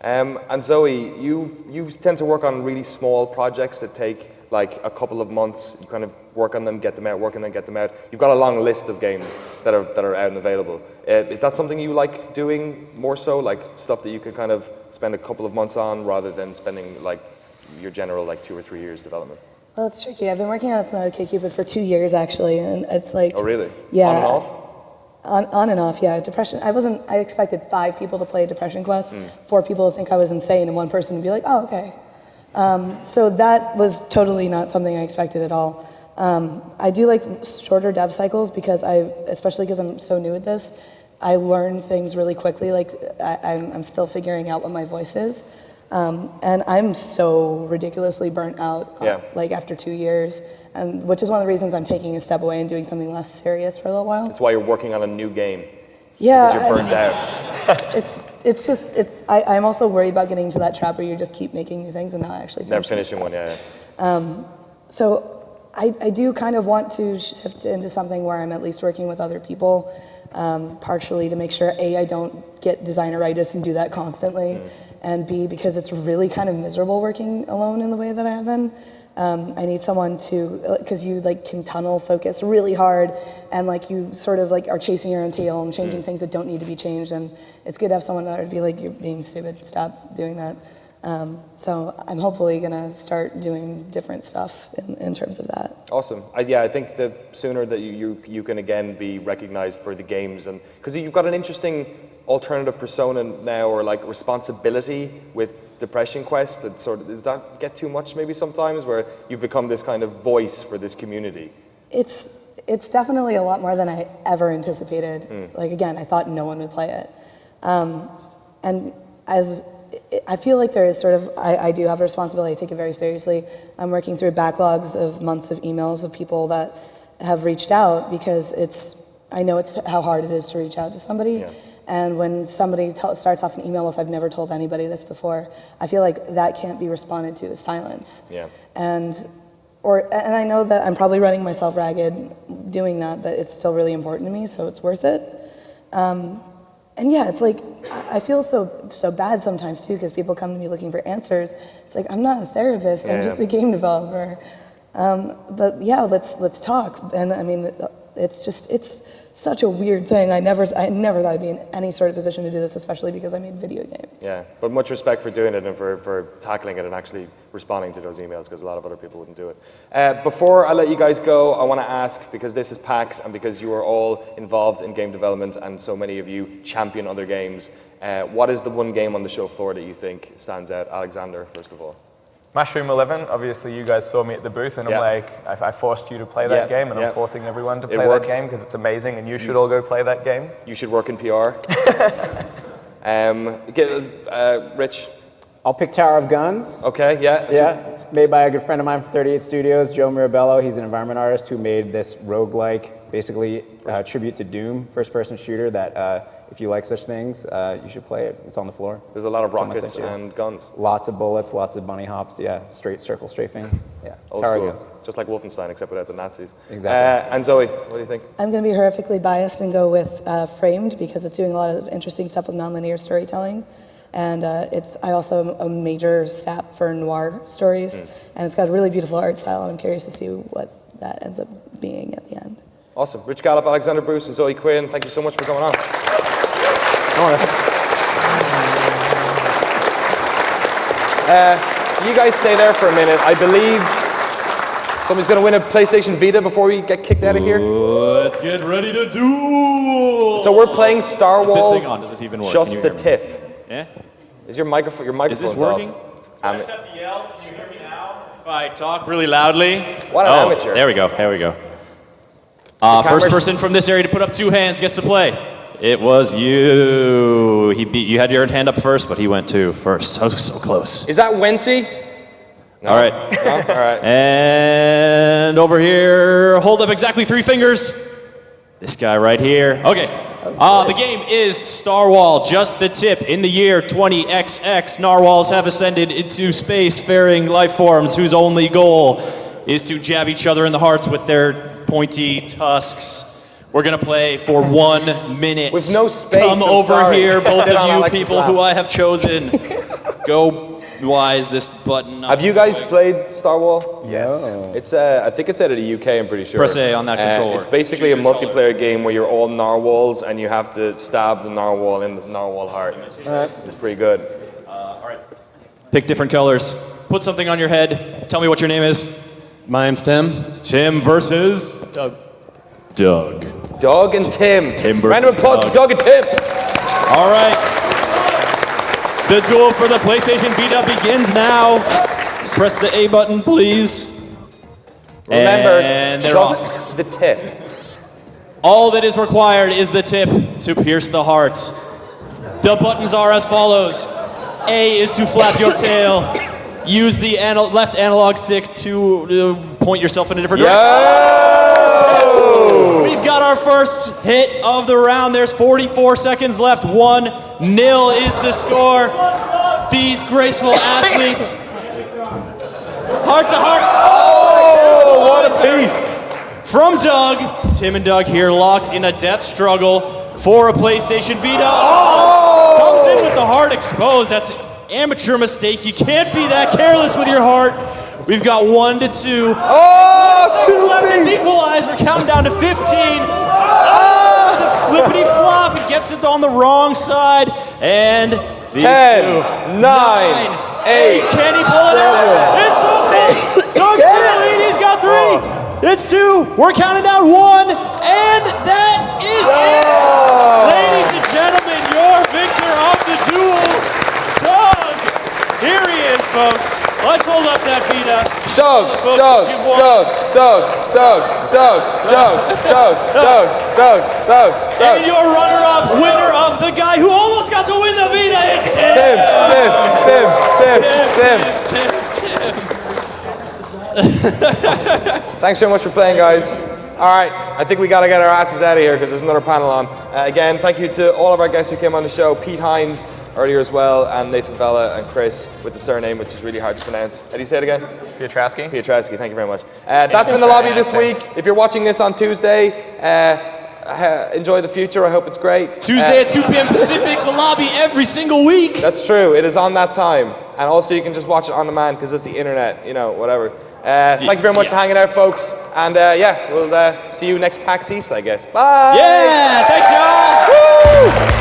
And Zoe, you tend to work on really small projects that take like a couple of months. You kind of work on them, get them out, work on them, get them out. You've got a long list of games that are out and available. Is that something you like doing more so, like stuff that you could kind of spend a couple of months on rather than spending like your general like 2 or 3 years development? Well, it's tricky. I've been working on It's Not Okay Cupid for 2 years actually, and it's like. Oh really? Yeah. On and off? On and off, yeah. Depression. I expected 5 people to play Depression Quest, 4 people to think I was insane, and 1 person to be like, oh, okay. So that was totally not something I expected at all. I do like shorter dev cycles because especially because I'm so new at this, I learn things really quickly. Like I'm still figuring out what my voice is. And I'm so ridiculously burnt out, like after 2 years, and which is one of the reasons I'm taking a step away and doing something less serious for a little while. That's why you're working on a new game. Yeah, because you're burned out. I'm also worried about getting into that trap where you just keep making new things and not actually finishing one. Yeah. So I do kind of want to shift into something where I'm at least working with other people, partially to make sure A, I don't get designeritis and do that constantly. And B, because it's really kind of miserable working alone in the way that I have been. I need someone to, because you like can tunnel focus really hard, and like you sort of like are chasing your own tail and changing things that don't need to be changed. And it's good to have someone that would be like, you're being stupid, stop doing that. So I'm hopefully gonna start doing different stuff in terms of that. Awesome. I think the sooner that you can again be recognized for the games, and because you've got an interesting alternative persona now, or like responsibility with Depression Quest, that sort of, does that get too much maybe sometimes, where you've become this kind of voice for this community? It's definitely a lot more than I ever anticipated. Like again, I thought no one would play it. And as I feel like there is sort of, I do have a responsibility, I take it very seriously. I'm working through backlogs of months of emails of people that have reached out, because I know it's how hard it is to reach out to somebody. Yeah. And when somebody starts off an email with, I've never told anybody this before, I feel like that can't be responded to as silence. Yeah. And I know that I'm probably running myself ragged doing that, but it's still really important to me, so it's worth it. And yeah, it's like, I feel so bad sometimes too, because people come to me looking for answers. It's like, I'm not a therapist, I'm just a game developer. But yeah, let's talk. And I mean, it's such a weird thing. I never thought I'd be in any sort of position to do this, especially because I made video games. Yeah, but much respect for doing it and for tackling it and actually responding to those emails, because a lot of other people wouldn't do it. Before I let you guys go, I want to ask, because this is PAX and because you are all involved in game development and so many of you champion other games, what is the one game on the show floor that you think stands out? Alexander, first of all. Mushroom 11, obviously you guys saw me at the booth, and I'm like, I forced you to play that game, and I'm forcing everyone to play that game because it's amazing, and you should all go play that game. You should work in PR. Rich? I'll pick Tower of Guns. Okay, yeah. Yeah, made by a good friend of mine from 38 Studios, Joe Mirabello. He's an environment artist who made this roguelike, basically tribute to Doom, first-person shooter that if you like such things, you should play it. It's on the floor. There's a lot of rockets and guns. Lots of bullets, lots of bunny hops. Yeah, straight circle strafing. Yeah, old Tower school. Guns. Just like Wolfenstein, except without the Nazis. Exactly. And Zoe, what do you think? I'm going to be horrifically biased and go with Framed, because it's doing a lot of interesting stuff with nonlinear storytelling. And I also am a major sap for noir stories. And it's got a really beautiful art style, and I'm curious to see what that ends up being at the end. Awesome. Rich Gallup, Alexander Bruce, and Zoe Quinn, thank you so much for coming on. You guys stay there for a minute. I believe somebody's going to win a PlayStation Vita before we get kicked out of here. Let's get ready to duel. So we're playing Star Wars. Is this thing on? Does this even work? Just the tip. Yeah? Is your microphone? Your microphone's Is this working? off. I just have to yell. Can you hear me now? If I talk really loudly. What an amateur. There we go. There we go. First person from this area to put up 2 hands gets to play. It was you. He beat you. Had your hand up first, but he went 2 first. So close. Is that Wency? No. All right. No? All right. And over here, hold up exactly 3 fingers. This guy right here. Okay. The game is Starwall, just the tip. In the year 20XX, narwhals have ascended into space-faring life forms whose only goal is to jab each other in the hearts with their pointy tusks. We're going to play for 1 minute. With no space. Come over here, both Sit of on you Alex's people lap. who I have chosen. why is this button not Have you guys played Star Wars? Yes. No. It's I think it's out of the UK, I'm pretty sure. Press A on that controller. It's basically a multiplayer game where you're all narwhals and you have to stab the narwhal in the narwhal heart. It's pretty good. All right. Pick different colors. Put something on your head. Tell me what your name is. My name's Tim. Tim versus Doug. Doug and Tim. Tim versus Round of applause for Doug and Tim. All right. The duel for the PlayStation Vita begins now. Press the A button, please. Remember, And they're just off. the tip. All that is required is the tip to pierce the heart. The buttons are as follows. A is to flap your tail. Use the left analog stick to point yourself in a different direction. We've got our first hit of the round. There's 44 seconds left. 1-0 is the score. These graceful athletes. Heart to heart. Oh, what a piece. From Doug. Tim and Doug here locked in a death struggle for a PlayStation Vita. Oh! Comes in with the heart exposed. That's an amateur mistake. You can't be that careless with your heart. We've got 1-2. Oh, two left. It's equalized. We're counting down to 15. The flippity flop. It gets it on the wrong side. And 10, 9, 8. Can he pull it out? It's so close. Doug's in the lead. He's got 3. It's 2. We're counting down 1. And that is it. Ladies and gentlemen, your victor of the duel, Doug. Here he is, folks. Let's hold up that Vita. Doug. And your runner-up, winner of the guy who almost got to win the Vita, it's Tim. Thanks so much for playing, guys. All right, I think we got to get our asses out of here because there's another panel on. Again, thank you to all of our guests who came on the show. Pete Hines earlier as well, and Nathan Vella and Chris with the surname, which is really hard to pronounce. How do you say it again? Pietrowski. Pietrowski, thank you very much. That's been the lobby this week. If you're watching this on Tuesday, enjoy the future. I hope it's great. Tuesday at 2 p.m. Pacific, the lobby every single week. That's true. It is on that time. And also you can just watch it on demand because it's the internet, you know, whatever. Thank you very much for hanging out, folks. And yeah, we'll see you next PAX East, I guess. Bye! Yeah, thanks, y'all! Woo!